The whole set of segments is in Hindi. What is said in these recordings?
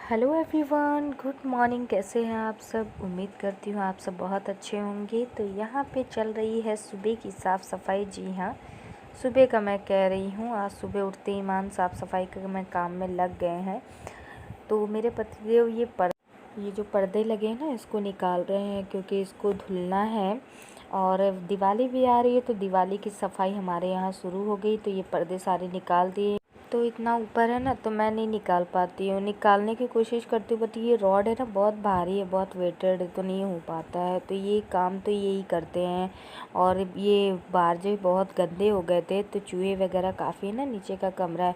Hello everyone, good morning. कैसे हैं आप सब? उम्मीद करती हूँ आप सब बहुत अच्छे होंगे। तो यहाँ पे चल रही है सुबह की साफ़ सफाई। जी हाँ, सुबह का मैं कह रही हूँ। आज सुबह उठते ही मान साफ़ सफाई का मैं काम में लग गए हैं। तो मेरे पतिदेव ये जो पर्दे लगे हैं ना, इसको निकाल रहे हैं क्योंकि इसको धुलना है। और दिवाली भी आ रही है तो दिवाली की सफाई हमारे यहाँ शुरू हो गई। तो ये पर्दे सारे निकाल दिए। तो इतना ऊपर है ना, तो मैं नहीं निकाल पाती हूँ। निकालने की कोशिश करती हूँ बट ये रॉड है ना, बहुत भारी है, बहुत वेटेड है, तो नहीं हो पाता है। तो ये काम तो यही करते हैं। और ये बारजे बहुत गंदे हो गए थे, तो चूहे वगैरह काफ़ी ना, नीचे का कमरा है।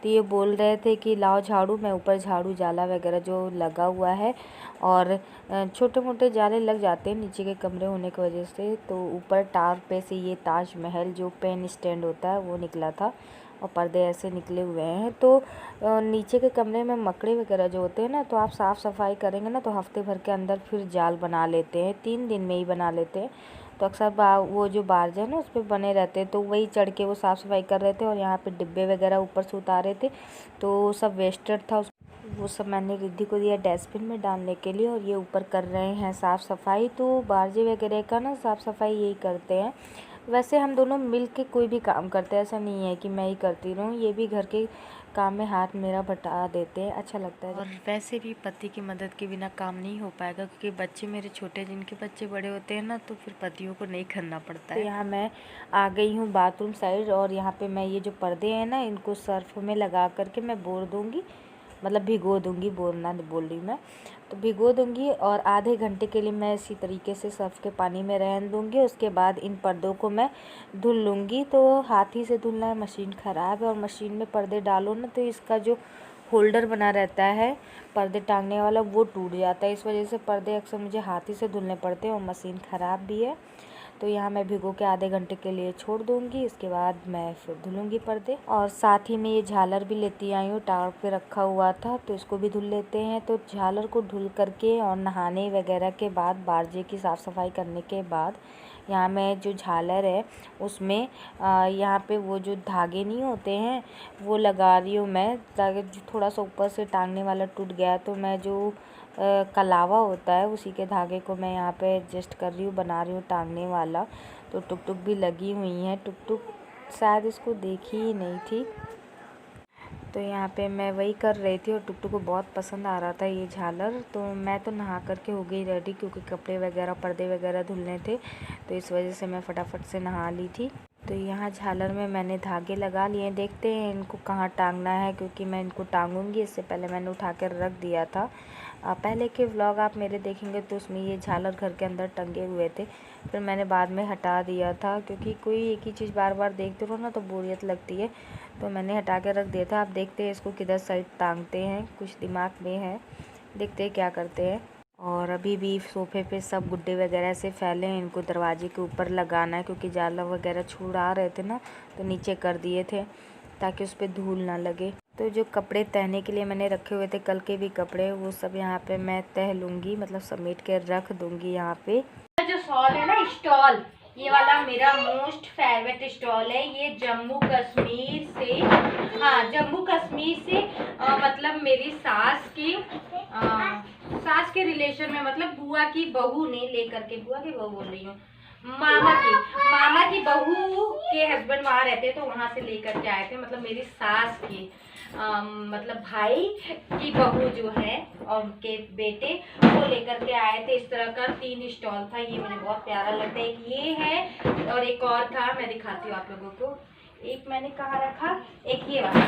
तो ये बोल रहे थे कि लाओ झाड़ू। मैं ऊपर झाड़ू जाला वगैरह जो लगा हुआ है, और छोटे मोटे जाले लग जाते हैं नीचे के कमरे होने की वजह से। तो ऊपर टार पे से ये ताजमहल जो पेन स्टैंड होता है वो निकला था, और पर्दे ऐसे निकले हुए हैं। तो नीचे के कमरे में मकड़े वगैरह जो होते हैं ना, तो आप साफ़ सफाई करेंगे ना तो हफ्ते भर के अंदर फिर जाल बना लेते हैं, 3 दिन में ही बना लेते हैं। तो अक्सर वो जो बारजा है ना, उस पर बने रहते हैं। तो वही चढ़ के वो साफ़ सफाई कर रहे थे, और यहाँ पे डिब्बे वगैरह ऊपर से उतारे थे, तो सब वेस्टेड था। वो सब मैंने रिद्धि को दिया डस्टबिन में डालने के लिए, और ये ऊपर कर रहे हैं साफ़ सफाई। तो बारजे वगैरह का ना साफ़ सफाई यही करते हैं। वैसे हम दोनों मिल के कोई भी काम करते हैं, ऐसा नहीं है कि मैं ही करती रहूँ। ये भी घर के काम में हाथ मेरा बटा देते हैं, अच्छा लगता है। और वैसे भी पति की मदद के बिना काम नहीं हो पाएगा, क्योंकि बच्चे मेरे छोटे, जिनके बच्चे बड़े होते हैं ना, तो फिर पतियों को नहीं करना पड़ता है। तो यहाँ मैं आ गई हूँ बाथरूम साइड, और यहाँ पे मैं ये जो पर्दे हैं ना, इनको सर्फ में लगा करके मैं बोल दूँगी, मतलब भिगो दूँगी, बोलना बोल रही मैं। तो भिगो दूँगी, और आधे घंटे के लिए मैं इसी तरीके से सर्फ़ के पानी में रहने दूँगी। उसके बाद इन पर्दों को मैं धुल लूँगी। तो हाथ ही से धुलना है, मशीन ख़राब है, और मशीन में पर्दे डालो ना तो इसका जो होल्डर बना रहता है पर्दे टांगने वाला, वो टूट जाता है। इस वजह से पर्दे अक्सर मुझे हाथ ही से धुलने पड़ते हैं, और मशीन ख़राब भी है। तो यहाँ मैं भिगो के आधे घंटे के लिए छोड़ दूँगी, इसके बाद मैं फिर धुलूँगी पर्दे। और साथ ही में ये झालर भी लेती आई हूँ, टावर पे रखा हुआ था, तो इसको भी धुल लेते हैं। तो झालर को धुल करके और नहाने वगैरह के बाद, बारजे की साफ़ सफाई करने के बाद, यहाँ मैं जो झालर है उसमें यहाँ पे वो जो धागे नहीं होते हैं वो लगा रही हूँ मैं, ताकि थोड़ा सा ऊपर से टांगने वाला टूट गया, तो मैं जो कलावा होता है उसी के धागे को मैं यहाँ पे एडजस्ट कर रही हूँ, बना रही हूँ टांगने वाला। तो टुक टुक भी लगी हुई हैं। टुक टुक शायद इसको देखी ही नहीं थी, तो यहाँ पे मैं वही कर रही थी, और टुक टुक को बहुत पसंद आ रहा था ये झालर। तो मैं तो नहा करके हो गई रेडी, क्योंकि कपड़े वगैरह पर्दे वगैरह धुलने थे, तो इस वजह से मैं फटाफट से नहा ली थी। तो यहाँ झालर में मैंने धागे लगा लिए। देखते हैं इनको कहाँ टांगना है, क्योंकि मैं इनको टांगूंगी। इससे पहले मैंने उठा कर रख दिया था। पहले के व्लॉग आप मेरे देखेंगे तो उसमें ये झालर घर के अंदर टंगे हुए थे, फिर मैंने बाद में हटा दिया था, क्योंकि कोई एक ही चीज़ बार बार देखते रहो ना तो बोरियत लगती है। तो मैंने हटा के रख दिया था। आप देखते हैं इसको किधर साइड टांगते हैं, कुछ दिमाग में है, देखते हैं क्या करते हैं। और अभी भी सोफे पे सब गुड्डे वगैरह से फैले हैं, इनको दरवाजे के ऊपर लगाना है, क्योंकि जाला वगैरह छुड़ा रहे थे ना, तो नीचे कर दिए थे ताकि उस पर धूल ना लगे। तो जो कपड़े तहने के लिए मैंने रखे हुए थे, कल के भी कपड़े, वो सब यहाँ पे मैं तह लूँगी, मतलब समेट के रख दूँगी यहाँ पे। जो शॉल है ना, स्टॉल, ये वाला मेरा मोस्ट फेवरेट स्टॉल है। ये जम्मू कश्मीर से, हाँ जम्मू कश्मीर से मतलब मेरी सास के रिलेशन में, मतलब बुआ की बहू ने लेकर के, बुआ की बहू बोल रही हूँ, मामा की बहू के हस्बैंड वहाँ रहते, तो वहाँ से लेकर के आए थे। मतलब मेरी सास की मतलब भाई की बहू जो है और उनके बेटे, वो लेकर के आए थे। इस तरह का 3 स्टॉल था। ये मुझे बहुत प्यारा लगता है। एक ये है, और एक और था, मैं दिखाती हूँ आप लोगों को। एक मैंने कहाँ रखा, एक ये वाला,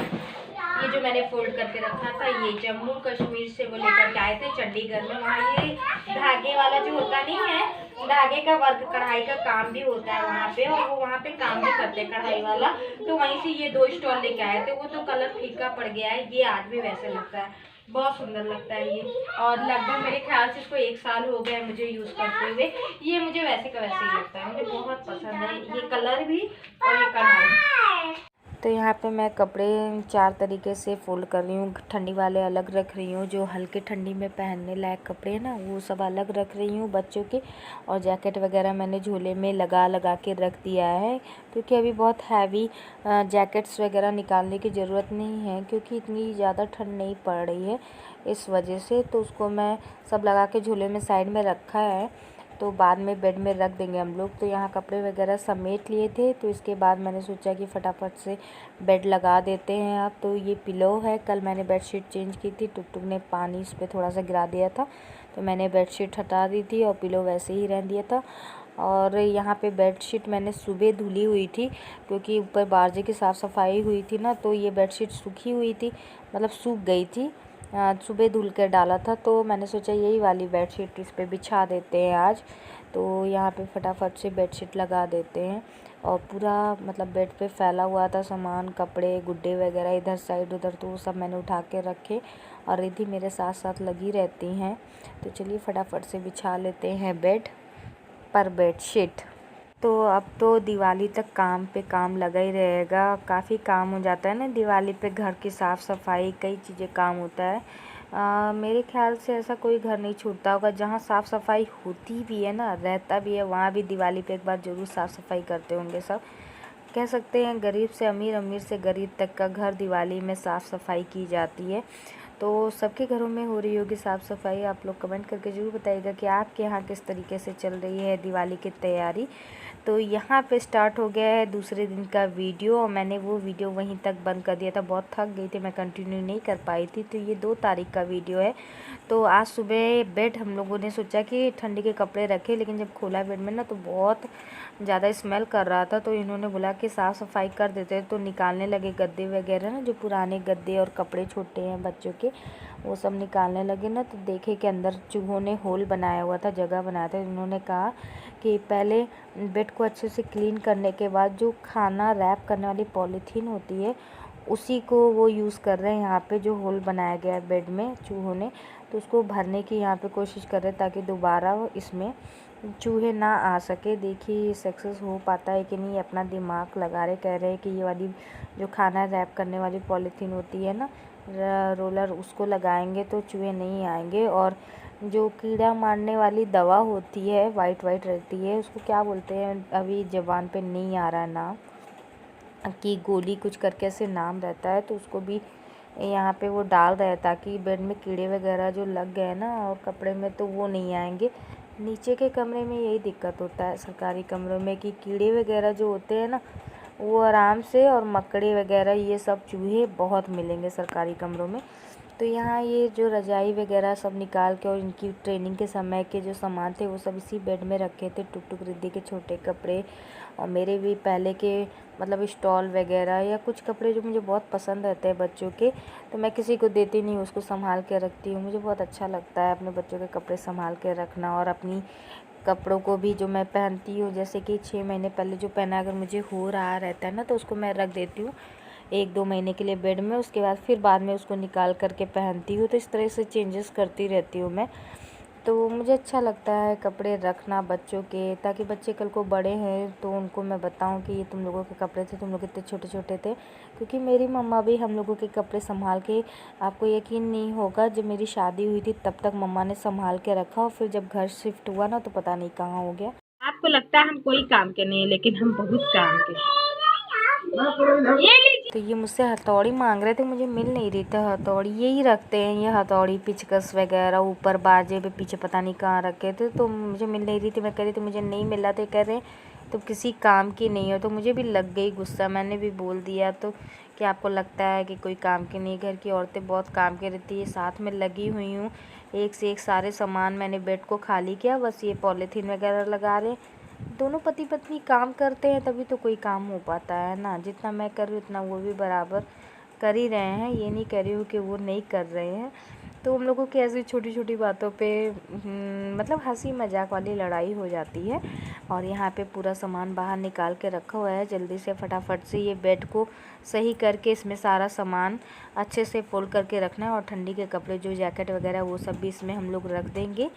ये जो मैंने फोल्ड करके रखा था, ये जम्मू कश्मीर से वो लेकर के आए थे चंडीगढ़ में। वहाँ ये धागे वाला जो होता नहीं है, धागे का वर्क, कढ़ाई का काम भी होता है वहाँ पे, और वो वहाँ पे काम भी करते हैं कढ़ाई वाला। तो वहीं से ये 2 स्टॉल लेके आए थे। वो तो कलर फीका पड़ गया है, ये आज भी वैसे लगता है, बहुत सुंदर लगता है ये। और लगभग मेरे ख्याल से इसको 1 साल हो गया मुझे यूज़ करते हुए। ये मुझे वैसे का वैसे ही लगता है, मुझे बहुत पसंद है ये कलर भी और ये कढ़ाई। तो यहाँ पे मैं कपड़े 4 तरीके से फोल्ड कर रही हूँ। ठंडी वाले अलग रख रही हूँ, जो हल्के ठंडी में पहनने लायक कपड़े हैं ना, वो सब अलग रख रही हूँ बच्चों के। और जैकेट वगैरह मैंने झोले में लगा लगा के रख दिया है, क्योंकि अभी बहुत हैवी जैकेट्स वगैरह निकालने की ज़रूरत नहीं है, क्योंकि इतनी ज़्यादा ठंड नहीं पड़ रही है। इस वजह से। तो उसको मैं सब लगा के झूले में साइड में रखा है, तो बाद में बेड में रख देंगे हम लोग। तो यहाँ कपड़े वगैरह समेट लिए थे, तो इसके बाद मैंने सोचा कि फटाफट से बेड लगा देते हैं। अब तो ये पिलो है, कल मैंने बेडशीट चेंज की थी, टुक टुक ने पानी इस पर थोड़ा सा गिरा दिया था, तो मैंने बेडशीट हटा दी थी और पिलो वैसे ही रहने दिया था। और यहाँ पे बेडशीट मैंने सुबह धुली हुई थी, क्योंकि ऊपर बारजे की साफ़ सफाई हुई थी ना, तो ये बेडशीट सूखी हुई थी, मतलब सूख गई थी। सुबह धुल कर डाला था, तो मैंने सोचा यही वाली बेडशीट इस पे बिछा देते हैं आज। तो यहाँ पे फटाफट से बेडशीट लगा देते हैं। और पूरा मतलब बेड पे फैला हुआ था सामान, कपड़े गुड्डे वगैरह इधर साइड उधर, तो वो सब मैंने उठा के रखे और रिद्धि मेरे साथ साथ लगी रहती हैं। तो चलिए फटाफट से बिछा लेते हैं बेड पर बेडशीट। तो अब तो दिवाली तक काम पे काम लगा ही रहेगा, काफ़ी काम हो जाता है ना दिवाली पे, घर की साफ़ सफाई कई चीज़ें काम होता है। मेरे ख्याल से ऐसा कोई घर नहीं छूटता होगा जहाँ साफ़ सफाई होती भी है ना, रहता भी है, वहाँ भी दिवाली पे एक बार ज़रूर साफ़ सफाई करते होंगे सब। कह सकते हैं गरीब से अमीर, अमीर से गरीब तक का घर दिवाली में साफ़ सफाई की जाती है। तो सबके घरों में हो रही होगी साफ़ सफाई। आप लोग कमेंट करके ज़रूर बताइएगा कि आपके यहाँ किस तरीके से चल रही है दिवाली की तैयारी। तो यहाँ पे स्टार्ट हो गया है दूसरे दिन का वीडियो, और मैंने वो वीडियो वहीं तक बंद कर दिया था, बहुत थक गई थी, मैं कंटिन्यू नहीं कर पाई थी। तो ये 2 तारीख का वीडियो है। तो आज सुबह बेड हम लोगों ने सोचा कि ठंडी के कपड़े रखे, लेकिन जब खोला बेड में ना तो बहुत ज़्यादा स्मेल कर रहा था, तो इन्होंने बोला कि साफ़ सफाई कर देते हैं। तो निकालने लगे गद्दे वगैरह ना, जो पुराने गद्दे और कपड़े छोटे हैं बच्चों के, वो सब निकालने लगे ना, तो देखे कि अंदर चूहों ने होल बनाया हुआ था, जगह बनाया था। इन्होंने कहा कि पहले बेड को अच्छे से क्लीन करने के बाद जो खाना रैप करने वाली पॉलीथीन होती है उसी को वो यूज़ कर रहे हैं यहाँ पे, जो होल बनाया गया है बेड में चूहों ने, तो उसको भरने की यहाँ पे कोशिश कर रहे हैं ताकि दोबारा इसमें चूहे ना आ सके। देखिए सक्सेस हो पाता है कि नहीं, अपना दिमाग लगा रहे, कह रहे हैं कि ये वाली जो खाना रैप करने वाली पॉलीथीन होती है ना, रोलर, उसको लगाएंगे तो चूहे नहीं आएंगे। और जो कीड़ा मारने वाली दवा होती है, वाइट वाइट रहती है, उसको क्या बोलते हैं अभी ज़बान पे नहीं आ रहा है नाम, की गोली कुछ करके ऐसे नाम रहता है, तो उसको भी यहाँ पे वो डाल रहे हैं ताकि बेड में कीड़े वगैरह जो लग गए ना और कपड़े में, तो वो नहीं आएंगे। नीचे के कमरे में यही दिक्कत होता है सरकारी कमरों में, कि कीड़े वगैरह जो होते हैं ना वो आराम से, और मकड़े वगैरह ये सब चूहे बहुत मिलेंगे सरकारी कमरों में। तो यहाँ ये जो रजाई वगैरह सब निकाल के और इनकी ट्रेनिंग के समय के जो सामान थे वो सब इसी बेड में रखे थे, टुक टुक रिद्धि के छोटे कपड़े और मेरे भी पहले के मतलब स्टॉल वगैरह, या कुछ कपड़े जो मुझे बहुत पसंद रहते हैं बच्चों के, तो मैं किसी को देती नहीं, उसको संभाल के रखती हूँ। मुझे बहुत अच्छा लगता है अपने बच्चों के कपड़े संभाल के रखना, और अपनी कपड़ों को भी जो मैं पहनती हूँ, जैसे कि 6 महीने पहले जो पहना, अगर मुझे हो रहा रहता है ना तो उसको मैं रख देती हूँ 1-2 महीने के लिए बेड में, उसके बाद फिर बाद में उसको निकाल करके पहनती हूँ। तो इस तरह से चेंजेस करती रहती हूँ मैं। तो मुझे अच्छा लगता है कपड़े रखना बच्चों के, ताकि बच्चे कल को बड़े हैं तो उनको मैं बताऊं कि ये तुम लोगों के कपड़े थे, तुम लोग इतने छोटे छोटे थे। क्योंकि मेरी मम्मा भी हम लोगों के कपड़े संभाल के, आपको यकीन नहीं होगा, जब मेरी शादी हुई थी तब तक मम्मा ने संभाल के रखा, और फिर जब घर शिफ्ट हुआ ना तो पता नहीं कहाँ हो गया। आपको लगता है हम कोई काम के नहीं है, लेकिन हम बहुत काम के। ये लीजिए। तो ये मुझसे हथौड़ी मांग रहे थे, मुझे मिल नहीं रही थी हथौड़ी, यही रखते हैं ये हथौड़ी, पिचकस वगैरह ऊपर बाजे पे पीछे पता नहीं कहाँ रखे थे, तो मुझे मिल नहीं रही थी। मैं कह रही थी मुझे नहीं मिला, तो कह रहे तो किसी काम की नहीं हो। तो मुझे भी लग गई गुस्सा, मैंने भी बोल दिया तो कि आपको लगता है कि कोई काम की नहीं, घर की औरतें बहुत काम की रहती है, साथ में लगी हुई हूँ, एक से एक सारे सामान मैंने बेड को खाली किया, बस ये पॉलीथीन वगैरह लगा रहे। दोनों पति पत्नी काम करते हैं तभी तो कोई काम हो पाता है ना, जितना मैं कर रही हूँ उतना वो भी बराबर कर ही रहे हैं, ये नहीं कह रही हूँ कि वो नहीं कर रहे हैं। तो हम लोगों की ऐसी छोटी छोटी बातों पे मतलब हंसी मजाक वाली लड़ाई हो जाती है। और यहाँ पे पूरा सामान बाहर निकाल के रखा हुआ है, जल्दी से फटाफट से ये बेड को सही करके इसमें सारा सामान अच्छे से फोल्ड करके रखना है, और ठंडी के कपड़े जो जैकेट वगैरह वो सब भी इसमें हम लोग रख देंगे।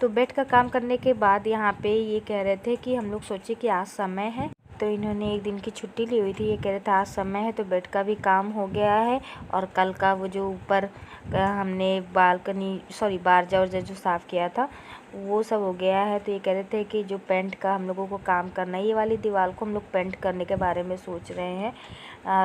तो बेड का काम करने के बाद यहाँ पे ये कह रहे थे कि हम लोग सोचे कि आज समय है, तो इन्होंने एक दिन की छुट्टी ली हुई थी, ये कह रहे थे आज समय है तो बेड का भी काम हो गया है, और कल का वो जो ऊपर हमने बारजा और जो साफ़ किया था वो सब हो गया है। तो ये कह रहे थे कि जो पेंट का हम लोगों को काम करना है, ये वाली दीवार को हम लोग पेंट करने के बारे में सोच रहे हैं।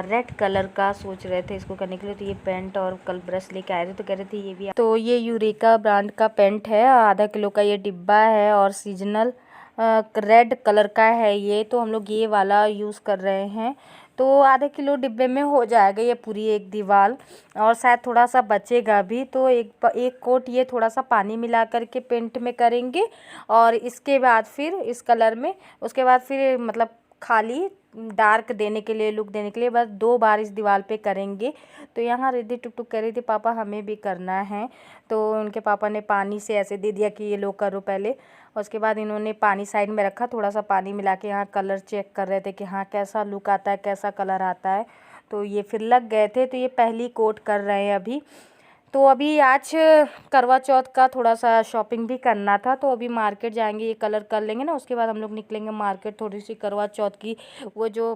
रेड कलर का सोच रहे थे इसको करने के लिए। तो ये पेंट और कल ब्रश लेके आए थे, तो कह रहे थे ये भी। तो ये यूरेका ब्रांड का पेंट है, आधा किलो का ये डिब्बा है और सीजनल रेड कलर का है ये। तो हम लोग ये वाला यूज़ कर रहे हैं। तो आधे किलो डिब्बे में हो जाएगा ये पूरी एक दीवार, और शायद थोड़ा सा बचेगा भी। तो एक कोट ये थोड़ा सा पानी मिला करके पेंट में करेंगे, और इसके बाद फिर इस कलर में, उसके बाद फिर मतलब खाली डार्क देने के लिए, लुक देने के लिए बस 2 बार इस दीवार पे करेंगे। तो यहाँ रिद्धि टुक टुक कर रही थी पापा हमें भी करना है। तो उनके पापा ने पानी से ऐसे दे दिया कि ये लो करो पहले। और उसके बाद इन्होंने पानी साइड में रखा, थोड़ा सा पानी मिला के यहाँ कलर चेक कर रहे थे कि हाँ कैसा लुक आता है, कैसा कलर आता है। तो ये फिर लग गए थे। तो ये पहली कोट कर रहे हैं अभी। तो अभी आज करवा चौथ का थोड़ा सा शॉपिंग भी करना था, तो अभी मार्केट जाएंगे, ये कलर कर लेंगे ना, उसके बाद हम लोग निकलेंगे मार्केट। थोड़ी सी करवा चौथ की वो जो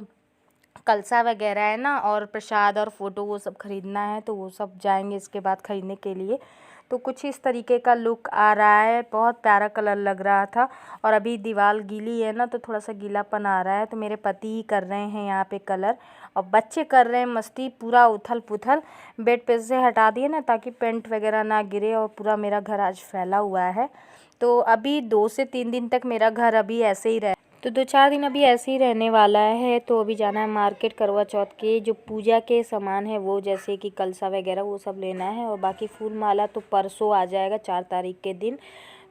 कलसा वगैरह है ना, और प्रसाद और फ़ोटो वो सब ख़रीदना है, तो वो सब जाएंगे इसके बाद ख़रीदने के लिए। तो कुछ इस तरीके का लुक आ रहा है, बहुत प्यारा कलर लग रहा था। और अभी दीवार गीली है ना, तो थोड़ा सा गीलापन आ रहा है। तो मेरे पति ही कर रहे हैं यहाँ पे कलर, और बच्चे कर रहे हैं मस्ती, पूरा उथल पुथल। बेड पे से हटा दिए ना ताकि पेंट वगैरह ना गिरे, और पूरा मेरा घर आज फैला हुआ है। तो अभी 2 से 3 दिन तक मेरा घर अभी ऐसे ही तो 2-4 दिन अभी ऐसे ही रहने वाला है। तो अभी जाना है मार्केट, करवा चौथ के जो पूजा के सामान है वो, जैसे कि कलसा वगैरह वो सब लेना है, और बाकी फूल माला तो परसों आ जाएगा 4 तारीख के दिन।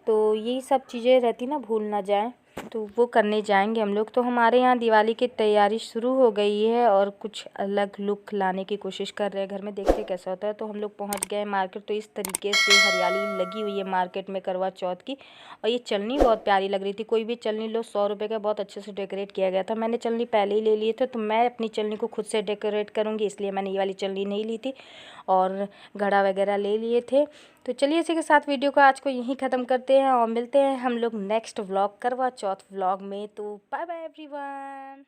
तो यही सब चीज़ें रहती ना, भूल ना जाए, तो वो करने जाएंगे हम लोग। तो हमारे यहाँ दिवाली की तैयारी शुरू हो गई है, और कुछ अलग लुक लाने की कोशिश कर रहे हैं घर में, देखते कैसा होता है। तो हम लोग पहुँच गए मार्केट। तो इस तरीके से हरियाली लगी हुई है मार्केट में करवा चौथ की। और ये चलनी बहुत प्यारी लग रही थी। कोई भी चलनी लो 100 रुपये का, बहुत अच्छे से डेकोरेट किया गया था। मैंने चलनी पहले ही ले लिए थे, तो मैं अपनी चलनी को खुद से डेकोरेट करूँगी, इसलिए मैंने ये वाली चलनी नहीं ली थी, और घड़ा वगैरह ले लिए थे। तो चलिए इसी के साथ वीडियो को आज को यहीं ख़त्म करते हैं, और मिलते हैं हम लोग नेक्स्ट व्लॉग, करवा चौथ व्लॉग में। तो बाय बाय एवरीवन।